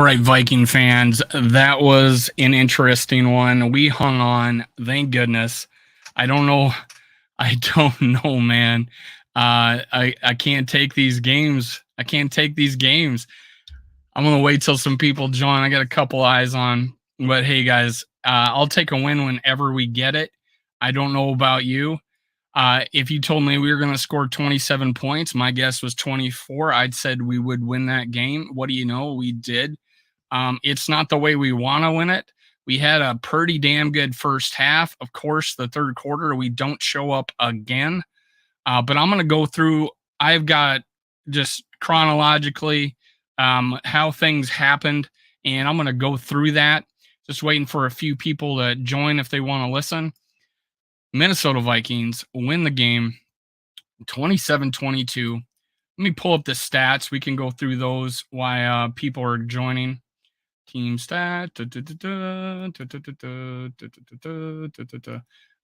right, Viking fans, that was an interesting one. We hung on, thank goodness. I don't know. I don't know, man. I can't take these games. I can't take these games. I'm gonna wait till some people join. I got a couple eyes on, but hey, guys, I'll take a win whenever we get it. I don't know about you. If you told me we were going to score 27 points, my guess was 24. I'd said we would win that game. What do you know? We did. It's not the way we want to win it. We had a pretty damn good first half. Of course, the third quarter, we don't show up again. But I'm going to go through, I've got just chronologically how things happened, and I'm going to go through that. Just waiting for a few people to join if they want to listen. Minnesota Vikings win the game 27-22. Let me pull up the stats. We can go through those while people are joining. Team stat.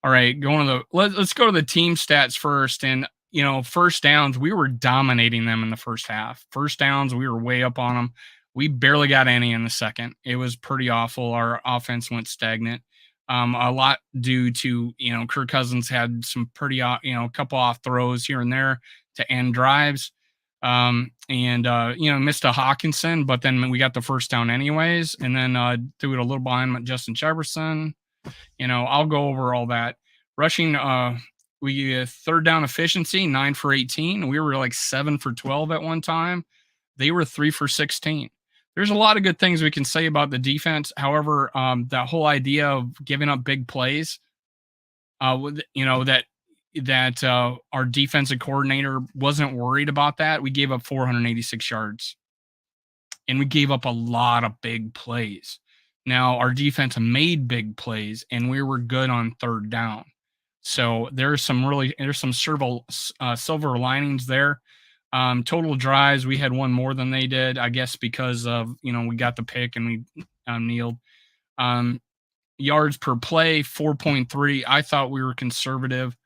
All right, going to let's go to the team stats first. And first downs, we were dominating them in the first half. First downs, we were way up on them. We barely got any in the second. It was pretty awful. Our offense went stagnant. A lot due to, Kirk Cousins had some pretty, couple off throws here and there to end drives. Missed a Hawkinson, but then we got the first down anyways. And then threw it a little behind Justin Jefferson. I'll go over all that. Rushing, we third down efficiency, 9 for 18. We were like 7 for 12 at one time. They were 3 for 16. There's a lot of good things we can say about the defense. However, that whole idea of giving up big plays, that our defensive coordinator wasn't worried about that. We gave up 486 yards, and we gave up a lot of big plays. Now, our defense made big plays, and we were good on third down. So there's some silver linings there. Total drives, we had one more than they did, I guess, because of, we got the pick and we kneeled. Yards per play, 4.3. I thought we were conservative.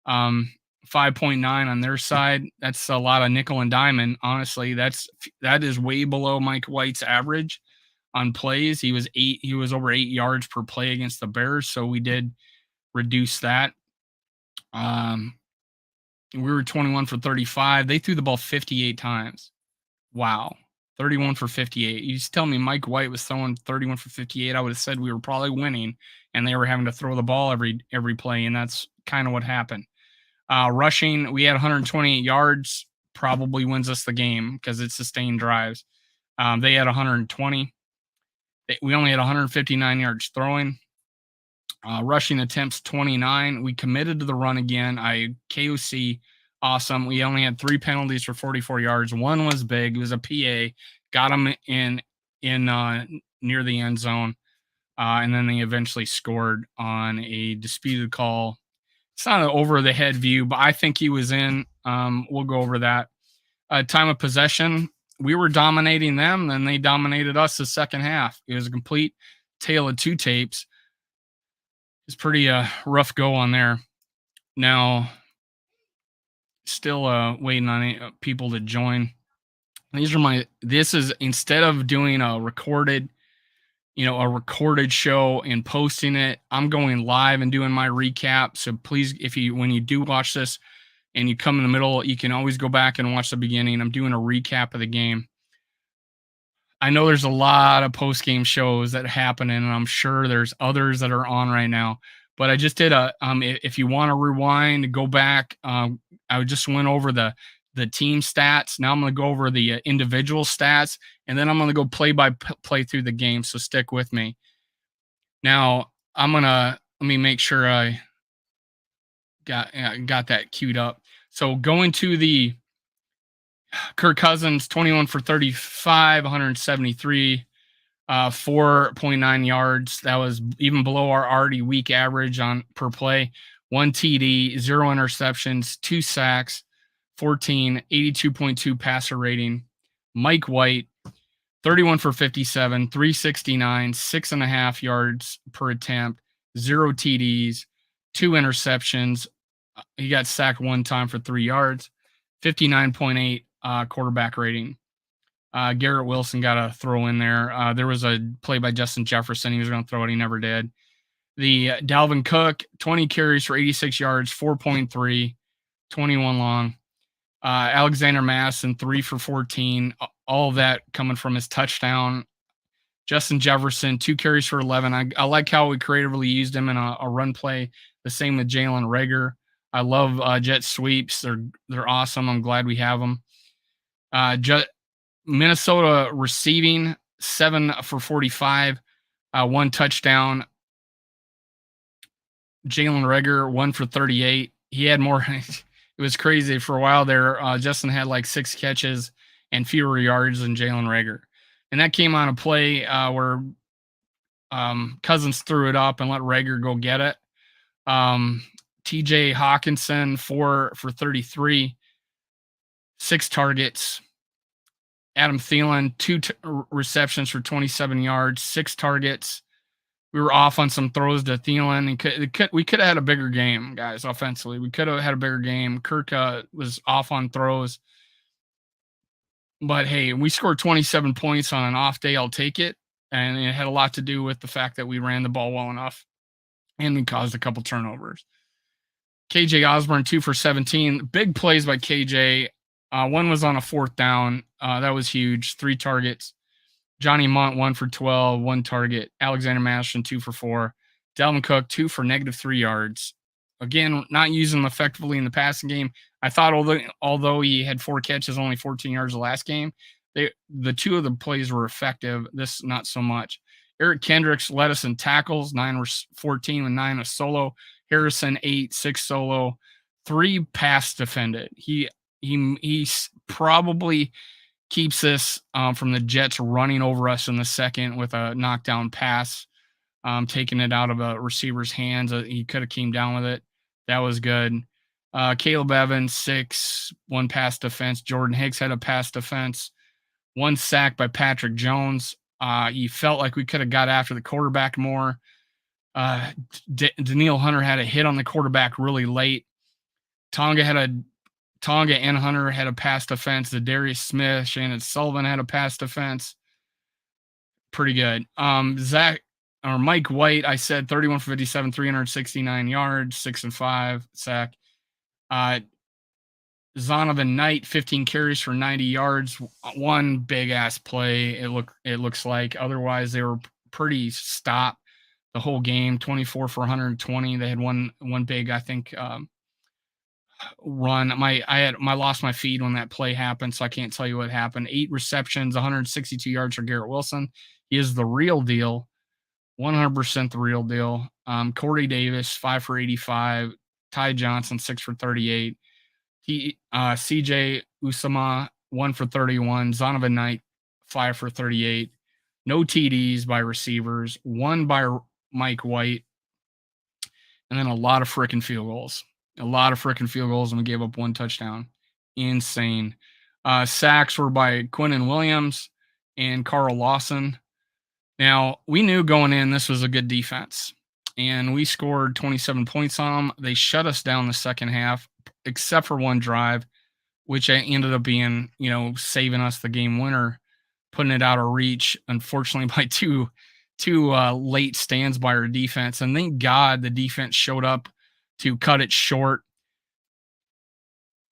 5.9 on their side. That's a lot of nickel and diamond. Honestly, that is way below Mike White's average on plays. He was over 8 yards per play against the Bears. So we did reduce that. We were 21 for 35. They threw the ball 58 times. Wow. 31 for 58. You just tell me Mike White was throwing 31 for 58. I would have said we were probably winning and they were having to throw the ball every play. And that's kind of what happened. Rushing, we had 128 yards, probably wins us the game because it sustained drives. They had 120. We only had 159 yards throwing. Rushing attempts, 29. We committed to the run again. KOC, awesome. We only had 3 penalties for 44 yards. One was big. It was a PA. Got them in near the end zone. And then they eventually scored on a disputed call. It's not an over-the-head view, but I think he was in. We'll go over that. Time of possession, we were dominating them, then they dominated us the second half. It was a complete tale of two tapes. It's pretty rough go on there. Now, still waiting on people to join. This is, instead of doing a recorded show and posting it, I'm going live and doing my recap. So please, when you do watch this and you come in the middle, you can always go back and watch the beginning. I'm doing a recap of the game. I know there's a lot of post-game shows that happen, and I'm sure there's others that are on right now. But I just did if you want to rewind, go back. I just went over the team stats. Now I'm going to go over the individual stats, and then I'm going to go play by play through the game. So stick with me. Now let me make sure I got that queued up. So going to the Kirk Cousins, 21 for 35, 173, 4.9 yards. That was even below our already weak average on per play. 1 TD, 0 interceptions, 2 sacks, 82.2 passer rating. Mike White, 31 for 57, 369, 6.5 yards per attempt, 0 TDs, 2 interceptions. He got sacked 1 time for 3 yards, 59.8 quarterback rating. Garrett Wilson got a throw in there. There was a play by Justin Jefferson. He was going to throw it. He never did. The Dalvin Cook, 20 carries for 86 yards, 4.3, 21 long. Alexander Madison, 3 for 14. All of that coming from his touchdown. Justin Jefferson, 2 carries for 11. I like how we creatively used him in a run play. The same with Jalen Reagor. I love jet sweeps. They're awesome. I'm glad we have them. Minnesota receiving, 7 for 45, 1 touchdown. Jalen Reagor, 1 for 38. He had more. It was crazy for a while there. Justin had like 6 catches and fewer yards than Jalen Reagor. And that came on a play where Cousins threw it up and let Reagor go get it. TJ Hawkinson, 4 for 33, 6 targets. Adam Thielen, 2 receptions for 27 yards, 6 targets. We were off on some throws to Thielen. We could have had a bigger game, guys, offensively. We could have had a bigger game. Kirk was off on throws. But, hey, we scored 27 points on an off day. I'll take it. And it had a lot to do with the fact that we ran the ball well enough. And we caused a couple turnovers. KJ Osborne, 2 for 17. Big plays by KJ. One was on a 4th down. That was huge. 3 targets. Johnny Munt, 1 for 12, 1 target. Alexander Madison, 2 for 4. Dalvin Cook, 2 for -3 yards. Again, not using him effectively in the passing game. I thought although he had 4 catches, only 14 yards the last game, the 2 of the plays were effective. This, not so much. Eric Kendricks led us in tackles, 9 for 14 with 9 of solo. Harrison, 8, 6 solo, 3 pass defended. He probably keeps this from the Jets running over us in the second with a knockdown pass, taking it out of a receiver's hands. He could have came down with it. That was good. Caleb Evans, 6, 1 pass defense. Jordan Hicks had a pass defense. 1 sack by Patrick Jones. He felt like we could have got after the quarterback more. Daniil Hunter had a hit on the quarterback really late. Tonga and Hunter had a pass defense. Darius Smith, Shannon Sullivan had a pass defense. Pretty good. Mike White, I said 31 for 57, 369 yards, 6 and 5 sack. Zonovan Knight, 15 carries for 90 yards, 1 big ass play. It looks like. Otherwise, they were pretty stopped the whole game. 24 for 120. They had one big, I think, run. I lost my feed when that play happened, so I can't tell you what happened. 8 receptions, 162 yards for Garrett Wilson. He is the real deal, 100% the real deal. Corey Davis, 5 for 85. Ty Johnson, 6 for 38. CJ Usama, 1 for 31. Zonovan Knight, 5 for 38. No TDs by receivers, 1 by Mike White, and then a lot of freaking field goals. And we gave up 1 touchdown. Insane. Sacks were by Quinnen Williams and Carl Lawson. Now, we knew going in this was a good defense, and we scored 27 points on them. They shut us down the second half, except for 1 drive, which ended up being, saving us the game winner, putting it out of reach, unfortunately, by two late stands by our defense. And thank God the defense showed up to cut it short.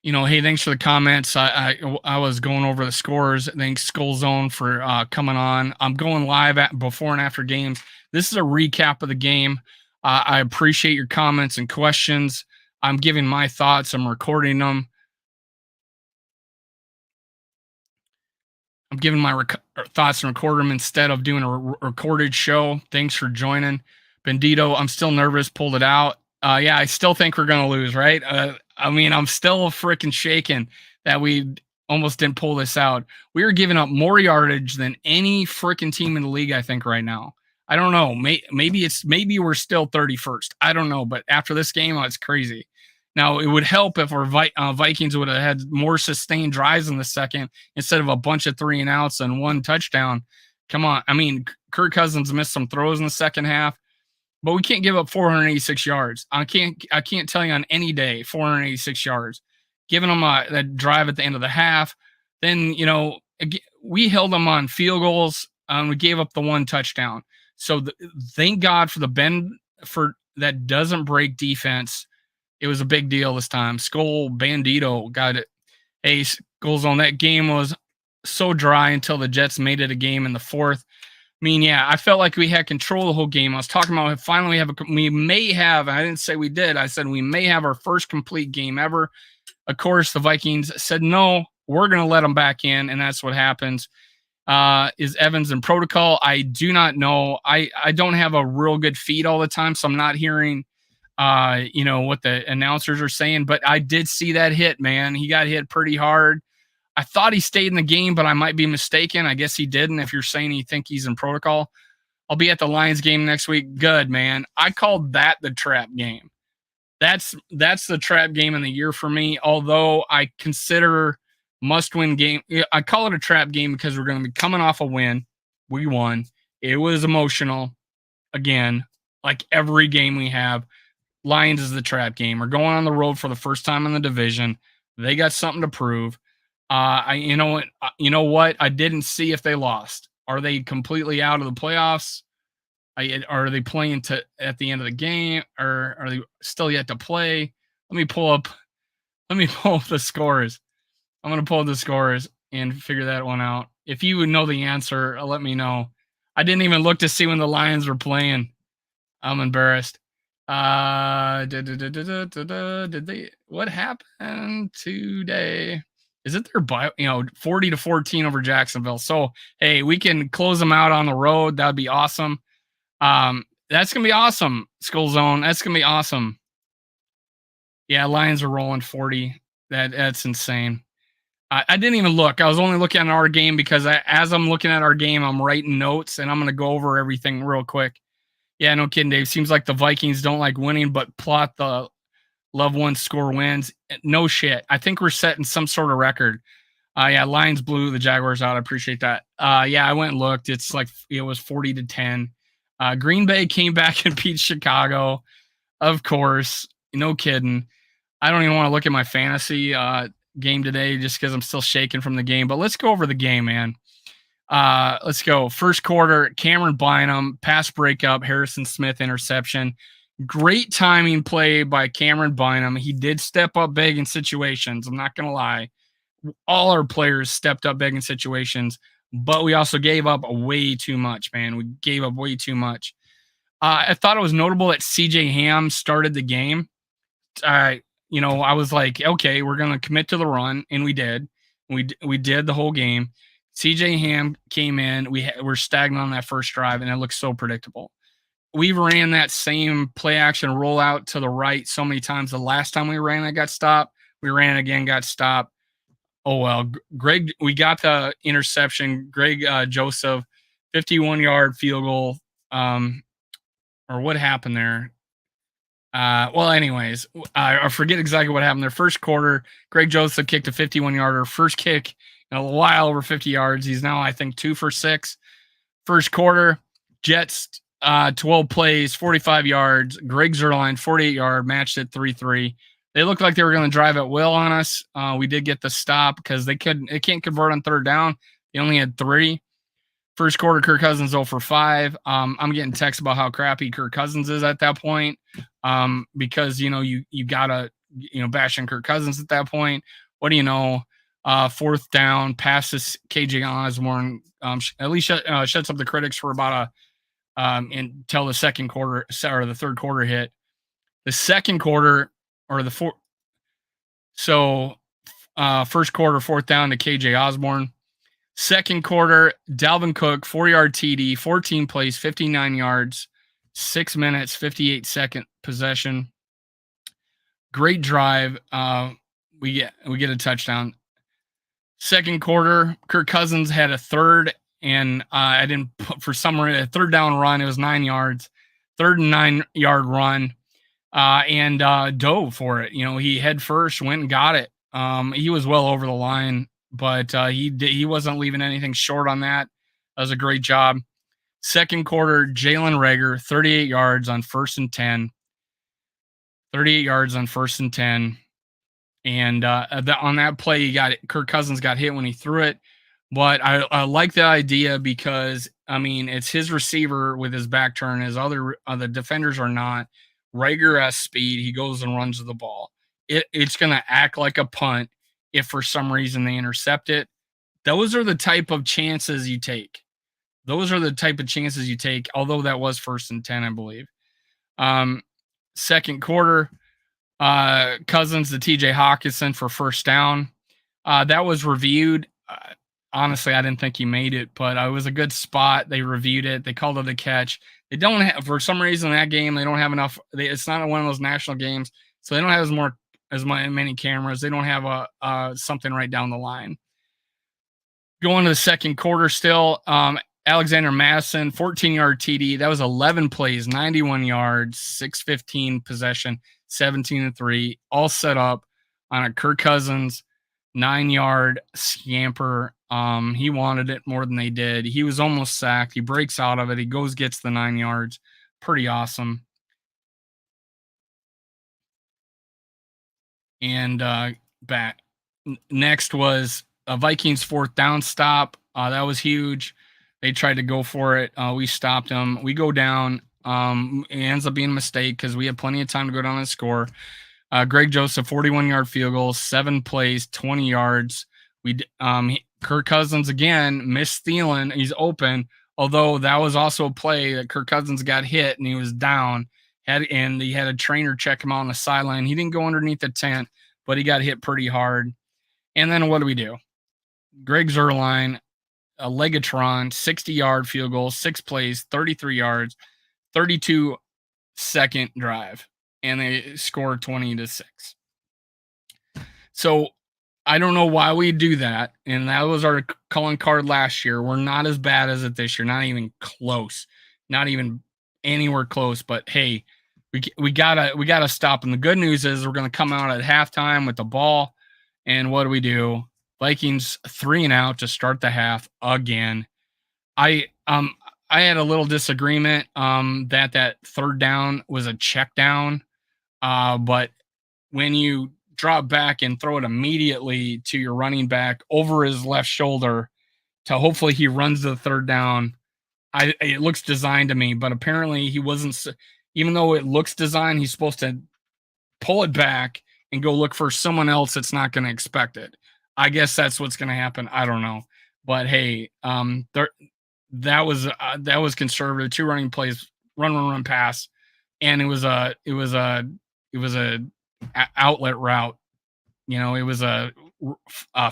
Hey, thanks for the comments. I was going over the scores. Thanks, Skull Zone, for coming on. I'm going live before and after games. This is a recap of the game. I appreciate your comments and questions. I'm giving my thoughts. I'm recording them. I'm giving my thoughts and record them instead of doing a recorded show. Thanks for joining. Bendito, I'm still nervous. Pulled it out. Yeah, I still think we're going to lose, right? I'm still freaking shaking that we almost didn't pull this out. We are giving up more yardage than any freaking team in the league, I think, right now. I don't know. Maybe we're still 31st. I don't know. But after this game, it's crazy. Now, it would help if our Vikings would have had more sustained drives in the second instead of a bunch of 3-and-outs and 1 touchdown. Come on. Kirk Cousins missed some throws in the second half, but we can't give up 486 yards. I can't tell you on any day 486 yards. Giving them that drive at the end of the half, then, we held them on field goals. We gave up the one touchdown. So thank God for the bend for that doesn't break defense. It was a big deal this time. Skull Bandito got it. Hey, Skulls on that game was so dry until the Jets made it a game in the fourth. I mean, yeah, I felt like we had control the whole game. I was talking about finally we may have, I didn't say we did. I said we may have our first complete game ever. Of course, the Vikings said, no, we're going to let them back in. And that's what happens. Is Evans in protocol? I do not know. I don't have a real good feed all the time, so I'm not hearing, what the announcers are saying, but I did see that hit, man. He got hit pretty hard. I thought he stayed in the game, but I might be mistaken. I guess he didn't. If you're saying you think he's in protocol, I'll be at the Lions game next week. Good, man. I called that the trap game. That's the trap game in the year for me. Although I consider must-win game. I call it a trap game because we're going to be coming off a win. We won. It was emotional. Again, like every game we have, Lions is the trap game. We're going on the road for the first time in the division. They got something to prove. You know what? I didn't see if they lost. Are they completely out of the playoffs? Are they playing at the end of the game, or are they still yet to play? Let me pull up the scores. I'm going to pull up the scores and figure that one out. If you would know the answer, let me know. I didn't even look to see when the Lions were playing. I'm embarrassed. Did they? What happened today? Is it their 40-14 over Jacksonville? So hey, we can close them out on the road. That'd be awesome. That's gonna be awesome. Skull Zone. That's gonna be awesome. Yeah, Lions are rolling 40. That's insane. I didn't even look. I was only looking at our game because as I'm looking at our game, I'm writing notes and I'm gonna go over everything real quick. Yeah, no kidding, Dave. Seems like the Vikings don't like winning, but plot the love one score wins. No shit. I think we're setting some sort of record. Yeah, Lions blew the Jaguars out. I appreciate that. Yeah, I went and looked. It's like it was 40-10. Green Bay came back and beat Chicago. Of course. No kidding. I don't even want to look at my fantasy game today just because I'm still shaking from the game. But let's go over the game, man. Let's go. First quarter, Cameron Bynum, pass breakup, Harrison Smith interception. Great timing play by Cameron Bynum. He did step up big in situations. I'm not going to lie. All our players stepped up big in situations, but we also gave up way too much, man. We gave up way too much. I thought it was notable that CJ Ham started the game. I was like, okay, we're going to commit to the run, and we did. We did the whole game. CJ Ham came in. We're stagnant on that first drive, and it looks so predictable. We ran that same play action rollout to the right so many times. The last time we ran, that got stopped. We ran again, got stopped. Oh, well, Greg, we got the interception. Greg Joseph, 51-yard field goal. Or what happened there? Well, anyways, I forget exactly what happened there. First quarter, Greg Joseph kicked a 51-yarder. First kick in a while over 50 yards. He's now, I think, 2 for 6. First quarter, Jets, 12 plays, 45 yards. Greg Zuerlein, 48-yard, matched it 3-3. They looked like they were going to drive at will on us. We did get the stop because they can't convert on third down. They only had 3. First quarter, Kirk Cousins 0 for 5. I'm getting texts about how crappy Kirk Cousins is at that point because, you got to, bash in Kirk Cousins at that point. What do you know? Fourth down, passes KJ Osborne, at least shuts up the critics for about until the second quarter or the third quarter hit. The second quarter or the fourth. So first quarter, fourth down to KJ Osborne. Second quarter, Dalvin Cook, 4-yard TD, 14 plays, 59 yards, 6 minutes, 58-second possession. Great drive. We get a touchdown. Second quarter, Kirk Cousins had a third, and I didn't for some reason a third down run. It was 9 yards, 3rd and 9-yard run, and dove for it. He head first went and got it. He was well over the line, but he wasn't leaving anything short on that. That was a great job. Second quarter, Jalen Reagor, 38 yards on 1st and 10. 38 yards on 1st and 10. And on that play, Kirk Cousins got hit when he threw it. But I like the idea because I mean it's his receiver with his back turn. His other the defenders are not rigorous speed. He goes and runs the ball. It's going to act like a punt if for some reason they intercept it. Those are the type of chances you take. Those are the type of chances you take. Although that was 1st and 10, I believe. Second quarter, Cousins to TJ Hawkinson for first down. That was reviewed. Honestly, I didn't think he made it, but it was a good spot. They reviewed it. They called it a catch. They don't have, for some reason, that game, they don't have enough. It's not one of those national games, so they don't have many cameras. They don't have something right down the line. Going to the second quarter still, Alexander Madison, 14-yard TD. That was 11 plays, 91 yards, 615 possession, 17-3, all set up on a Kirk Cousins 9-yard scamper. He wanted it more than they did. He was almost sacked. He breaks out of it. He gets the 9 yards. Pretty awesome. And back next was a Vikings 4th down stop. That was huge. They tried to go for it. We stopped them. We go down. It ends up being a mistake because we had plenty of time to go down and score. Greg Joseph, 41-yard field goal, 7 plays, 20 yards. Kirk Cousins again missed Thielen. He's open, although that was also a play that Kirk Cousins got hit and he was down. And he had a trainer check him out on the sideline. He didn't go underneath the tent, but he got hit pretty hard. And then what do we do? Greg Zuerlein, a Legatron, 60-yard field goal, 6 plays, 33 yards, 32-second drive, and they scored 20-6. So I don't know why we do that, and that was our calling card last year. We're not as bad as it this year, not even close, not even anywhere close. But hey, we gotta stop. And the good news is we're gonna come out at halftime with the ball, and what do? Vikings 3 and out to start the half again. I had a little disagreement that third down was a check down, but when you drop back and throw it immediately to your running back over his left shoulder to hopefully he runs the third down, it looks designed to me, but apparently he wasn't. Even though it looks designed, he's supposed to pull it back and go look for someone else that's not going to expect it. I guess that's what's going to happen. I don't know, but hey, that was conservative. 2 running plays, run, pass, and it was a outlet route. It was a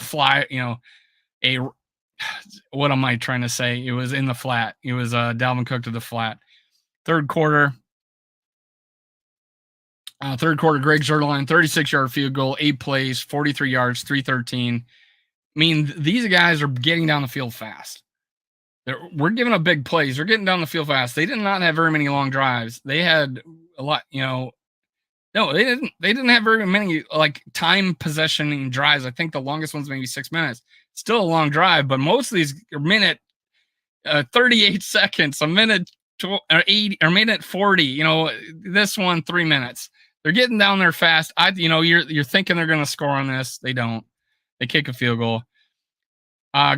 fly. What am I trying to say? It was in the flat. It was Dalvin Cook to the flat. Third quarter, Greg Zuerlein, 36-yard field goal, 8 plays, 43 yards, 313. I mean, these guys are getting down the field fast. We're giving up big plays. They're getting down the field fast. They did not have very many long drives. They had a lot, no, they didn't. They didn't have very many time possession drives. I think the longest one's maybe 6 minutes. Still a long drive, but most of these are minute 38 seconds, a minute 80 or minute 40. This one 3 minutes. They're getting down there fast. You're thinking they're going to score on this. They don't. They kick a field goal.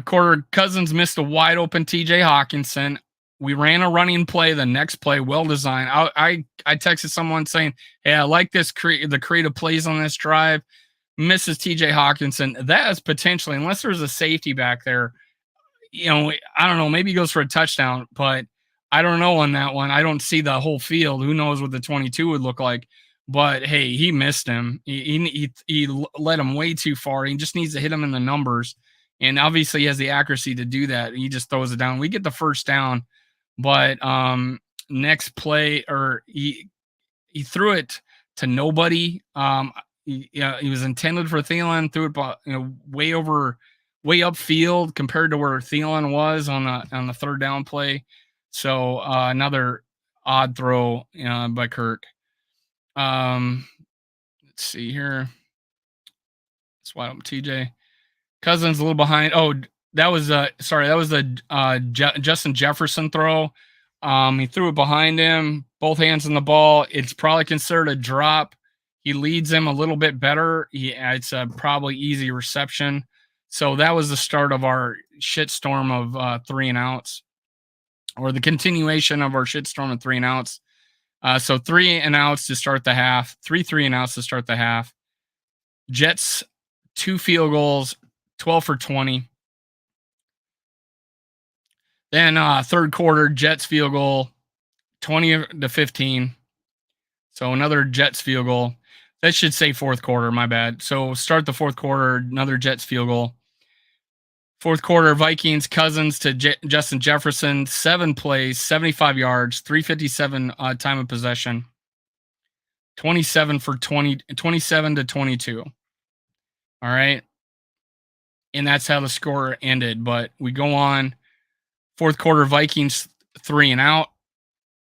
Quarter, Cousins missed a wide open TJ Hawkinson. We ran a running play. The next play, well designed. I texted someone saying, "Hey, I like the creative plays on this drive." Misses TJ Hawkinson. That is potentially, unless there's a safety back there, I don't know. Maybe he goes for a touchdown, but I don't know on that one. I don't see the whole field. Who knows what the 22 would look like? But hey, he missed him. He led him way too far. He just needs to hit him in the numbers. And obviously he has the accuracy to do that. He just throws it down. We get the first down, but next play, or he threw it to nobody. He was intended for Thielen, threw it way upfield compared to where Thielen was on the third down play. So another odd throw by Kirk. Let's see here. That's why I'm TJ. Cousins a little behind. Oh, that was the Justin Jefferson throw. He threw it behind him, both hands on the ball. It's probably considered a drop. He leads him a little bit better. It's a probably easy reception. So that was the start of our shitstorm of 3-and-outs, or the continuation of our shitstorm of 3-and-outs. So 3-and-outs to start the half, 3-and-outs to start the half. Jets 2 field goals, 12 for 20. Then third quarter, Jets field goal, 20 to 15. So another Jets field goal. That should say fourth quarter, my bad. So start the fourth quarter, another Jets field goal. Fourth quarter, Vikings, Cousins to Justin Jefferson, 7 plays, 75 yards, 357 time of possession, 27 for 20, 27 to 22. All right. And that's how the score ended. But we go on. Fourth quarter, Vikings 3-and-out.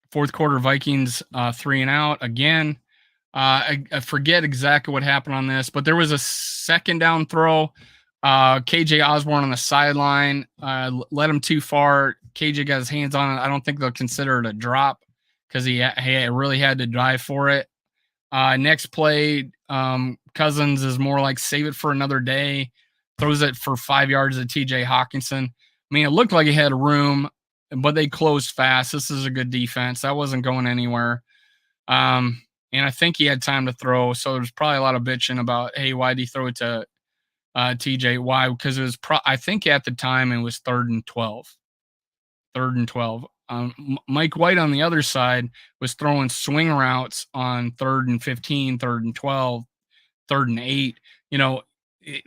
Fourth quarter, Vikings 3-and-out again. I forget exactly what happened on this, but there was a second down throw. KJ Osborne on the sideline led him too far. KJ got his hands on it. I don't think they'll consider it a drop because he really had to dive for it. Next play, Cousins is more like save it for another day. Throws it for 5 yards at TJ Hawkinson. I mean, it looked like he had room, but they closed fast. This is a good defense. That wasn't going anywhere. And I think he had time to throw. So there's probably a lot of bitching about, hey, why did he throw it to TJ? Why? Because it was, I think at the time it was 3rd and 12. 3rd and 12. Mike White on the other side was throwing swing routes on 3rd and 15, 3rd and 12, 3rd and 8. You know,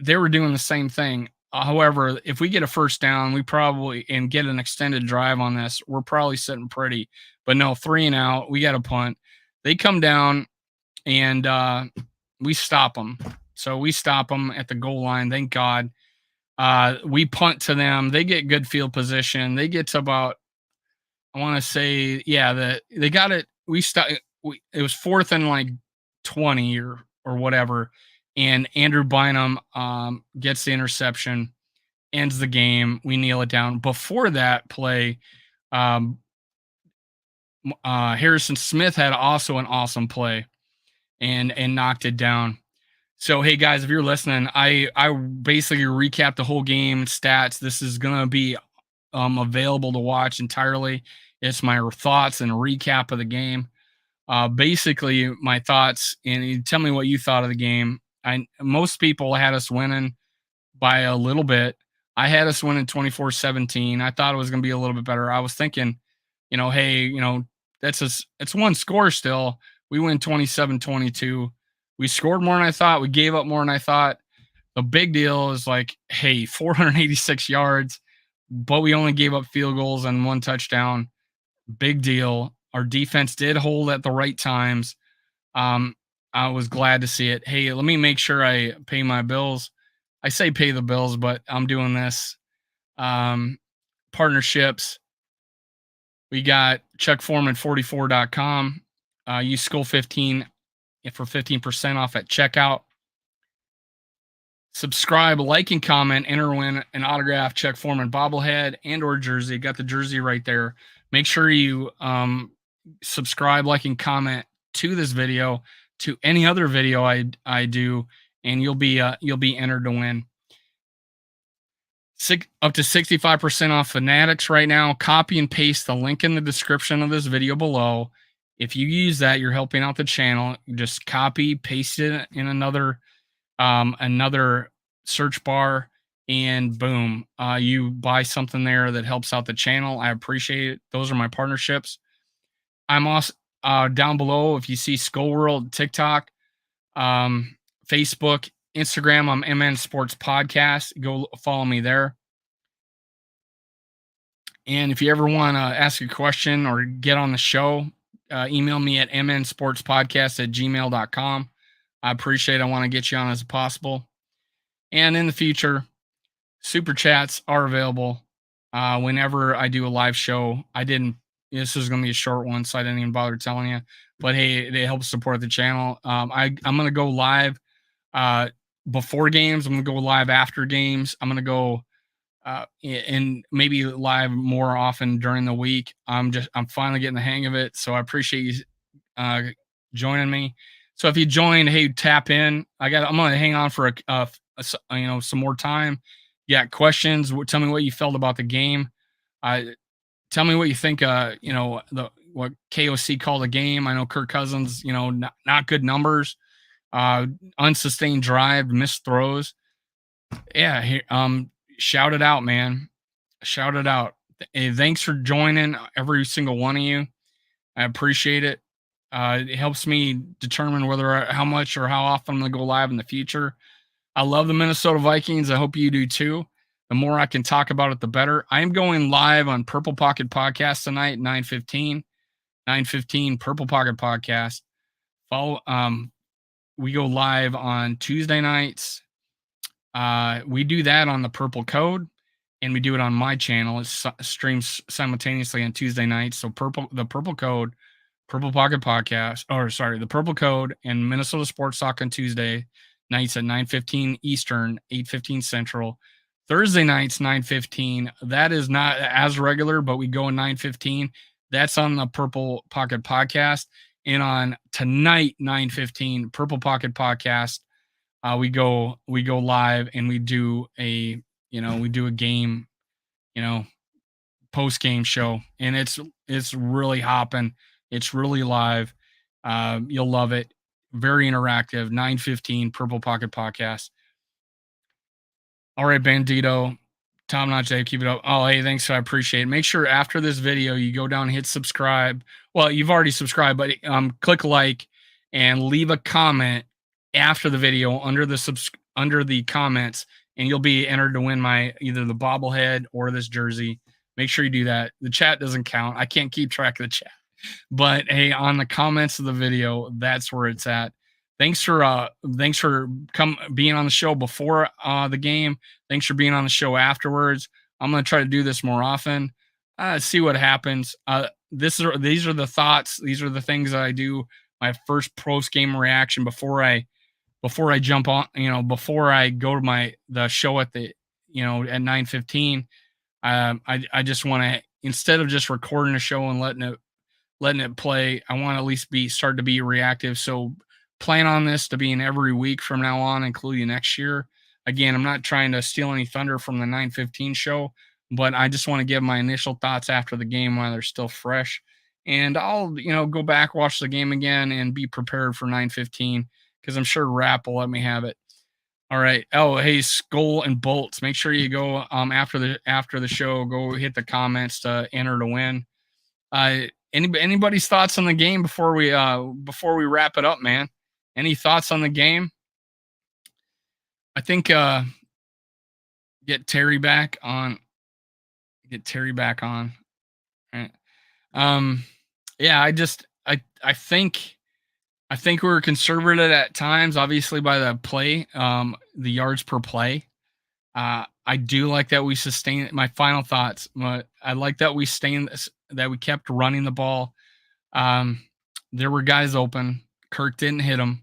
they were doing the same thing. However, if we get a first down, we probably and get an extended drive on this, we're probably sitting pretty. But no, 3-and-out, we got a punt. They come down and we stop them. So we stop them at the goal line. Thank God. We punt to them. They get good field position. They get to about, I want to say, yeah, they got it. It was 4th and like 20 or whatever. And Andrew Bynum gets the interception, ends the game. We kneel it down. Before that play, Harrison Smith had also an awesome play and knocked it down. So, hey, guys, if you're listening, I basically recapped the whole game stats. This is going to be available to watch entirely. It's my thoughts and recap of the game. Basically, my thoughts, and you tell me what you thought of the game. Most people had us winning by a little bit. I had us winning 24-17. I thought it was going to be a little bit better. I was thinking, hey, it's one score still. We win 27-22. We scored more than I thought. We gave up more than I thought. The big deal is like, hey, 486 yards, but we only gave up field goals and 1 touchdown. Big deal. Our defense did hold at the right times. I was glad to see it. Hey, let me make sure I pay my bills. I say pay the bills, but I'm doing this. Partnerships. We got ChuckForeman44.com. Use Skull15 for 15% off at checkout. Subscribe, like, and comment. Enter win an autographed Chuck Foreman bobblehead and or jersey. Got the jersey right there. Make sure you subscribe, like, and comment to this video, to any other video I do, and you'll be entered to win. Up to 65% off Fanatics right now. Copy and paste the link in the description of this video below. If you use that, you're helping out the channel. Just copy, paste it in another search bar, and boom, you buy something there that helps out the channel. I appreciate it. Those are my partnerships. I'm also down below. If you see Skull World, TikTok, Facebook, Instagram, I'm MN Sports Podcast. Go follow me there. And if you ever want to ask a question or get on the show, email me at mnsportspodcast@gmail.com. I appreciate it. I want to get you on as possible. And in the future, super chats are available whenever I do a live show. This is going to be a short one, so I didn't even bother telling you. But hey, it helps support the channel. I'm going to go live before games. I'm going to go live after games. I'm going to go and maybe live more often during the week. I'm finally getting the hang of it. So I appreciate you joining me. So if you join, hey, tap in. I'm going to hang on for some more time. yeah, questions. Tell me what you felt about the game. Uh, Tell me what you think. What KOC called a game. I know Kirk Cousins. Not good numbers. Unsustained drive, missed throws. Yeah. Shout it out, man. Shout it out. Hey, thanks for joining, every single one of you. I appreciate it. It helps me determine how much or how often I'm going to go live in the future. I love the Minnesota Vikings. I hope you do too. The more I can talk about it, the better. I am going live on Purple Pocket Podcast tonight, 9:15. 9:15 Purple Pocket Podcast. Follow. We go live on Tuesday nights. We do that on the Purple Code, and we do it on my channel. It streams simultaneously on Tuesday nights. So the Purple Code, Purple Pocket Podcast, the Purple Code and Minnesota Sports Talk on Tuesday nights at 9:15 Eastern, 8:15 Central. Thursday nights 9:15. That is not as regular, but we go at 9:15. That's on the Purple Pocket Podcast. And on tonight 9:15 Purple Pocket Podcast, we go live and we do a game, post game show, and it's really hopping. It's really live. You'll love it. Very interactive. 9:15 Purple Pocket Podcast. All right, Bandito. Tom, not Jay, keep it up. Oh, hey, thanks. I appreciate it. Make sure after this video, you go down and hit subscribe. Well, you've already subscribed, but click like and leave a comment after the video under the comments, and you'll be entered to win either the bobblehead or this jersey. Make sure you do that. The chat doesn't count. I can't keep track of the chat. But hey, on the comments of the video, that's where it's at. Thanks for being on the show before the game. Thanks for being on the show afterwards. I'm gonna try to do this more often. See what happens. These are the thoughts. These are the things that I do. My first post game reaction before I jump on. Before I go to the show at at 9:15. I just want to, instead of just recording a show and letting it play, I want to at least start to be reactive. So plan on this to be in every week from now on, including next year. Again, I'm not trying to steal any thunder from the 9:15 show, but I just want to give my initial thoughts after the game while they're still fresh. And I'll, go back, watch the game again, and be prepared for 9:15 because I'm sure Rap will let me have it. All right. Oh, hey, Skull and Bolts. Make sure you go after the show. Go hit the comments to enter to win. Anybody's thoughts on the game before we wrap it up, man? Any thoughts on the game? I think get Terry back on. Right. Yeah, I think we were conservative at times, obviously by the play, the yards per play. I do like that we sustained. My final thoughts. I like that we kept running the ball. There were guys open. Kirk didn't hit them.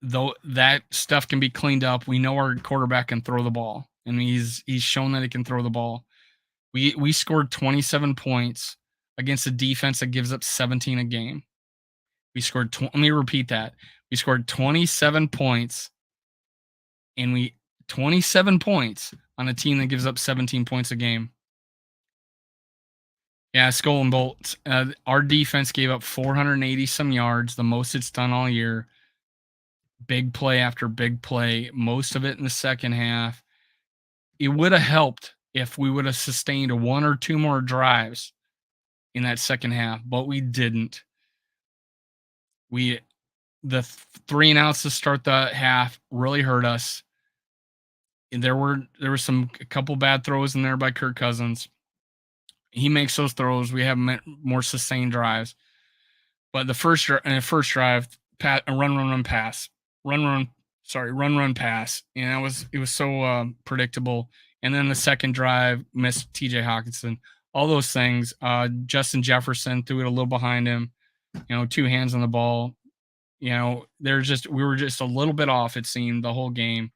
Though that stuff can be cleaned up. We know our quarterback can throw the ball, and he's shown that he can throw the ball. We scored 27 points against a defense that gives up 17 a game. Let me repeat that. We scored 27 points, and 27 points on a team that gives up 17 points a game. Yeah, Skull and Bolts. Our defense gave up 480 some yards, the most it's done all year. Big play after big play, most of it in the second half. It would have helped if we would have sustained one or two more drives in that second half, but we didn't. The 3 and outs to start the half really hurt us. And there were a couple bad throws in there by Kirk Cousins. He makes those throws. We have more sustained drives. But the first drive, run pass. Run pass. And it was so predictable. And then the second drive, missed TJ Hawkinson. All those things. Justin Jefferson threw it a little behind him. 2 hands on the ball. We were just a little bit off, it seemed, the whole game.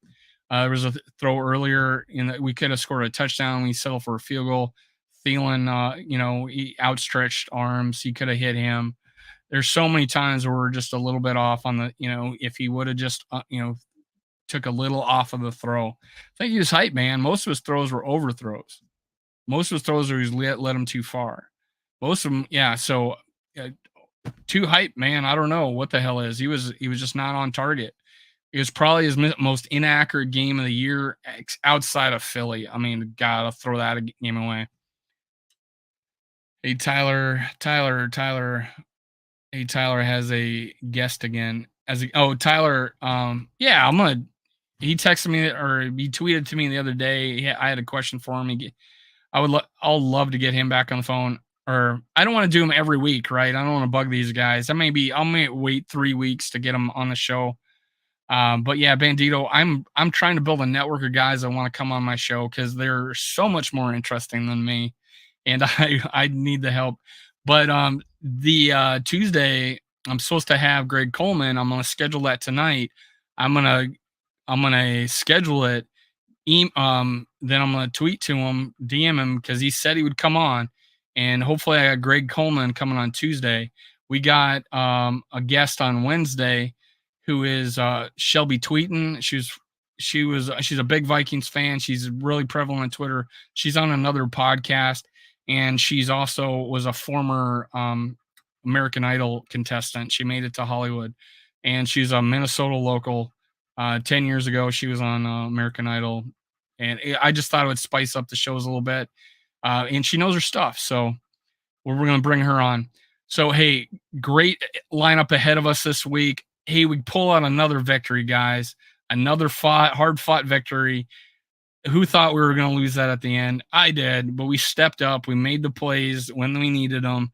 There was a throw earlier in that we could have scored a touchdown. We settled for a field goal. Thielen, he outstretched arms. He could have hit him. There's so many times where we're just a little bit off on the, if he would have just, took a little off of the throw. I think he was hype, man. Most of his throws were overthrows. Most of his throws were he's let him too far. Most of them, yeah. So too hype, man. I don't know what the hell is. He was just not on target. It was probably his most inaccurate game of the year outside of Philly. I mean, gotta throw that game away. Hey, Tyler. Hey, Tyler has a guest again. Tyler. Yeah, he texted me or he tweeted to me the other day. I had a question for him. I'll love to get him back on the phone. Or I don't want to do him every week, right? I don't want to bug these guys. I may wait 3 weeks to get him on the show. But yeah, Bandito, I'm trying to build a network of guys that want to come on my show because they're so much more interesting than me, and I need the help. But the Tuesday I'm supposed to have Greg Coleman. I'm gonna schedule that tonight. I'm gonna schedule it. Then I'm gonna tweet to him, DM him because he said he would come on, and hopefully I got Greg Coleman coming on Tuesday. We got a guest on Wednesday who is Shelby Tweeton. She's a big Vikings fan. She's really prevalent on Twitter. She's on another podcast, and she's also was a former American Idol contestant. She made it to Hollywood, and she's a Minnesota local. 10 years ago, she was on American Idol, and I just thought it would spice up the shows a little bit. And she knows her stuff, so we're going to bring her on. So, hey, great lineup ahead of us this week. Hey, we pull out another victory, guys. Another hard-fought victory. Who thought we were going to lose that at the end? I did, but we stepped up. We made the plays when we needed them.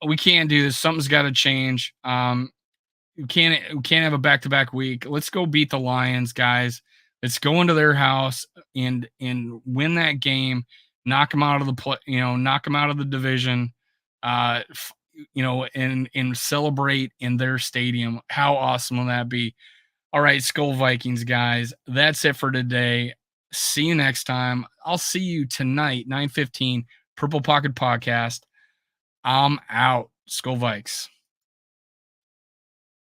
We can't do this. Something's got to change. We can't have a back-to-back week. Let's go beat the Lions, guys. Let's go into their house and win that game. Knock them out of knock them out of the division. And celebrate in their stadium. How awesome will that be? All right, Skull Vikings, guys. That's it for today. See you next time. I'll see you tonight, 9:15, Purple Pocket Podcast. I'm out. Skull Vikes.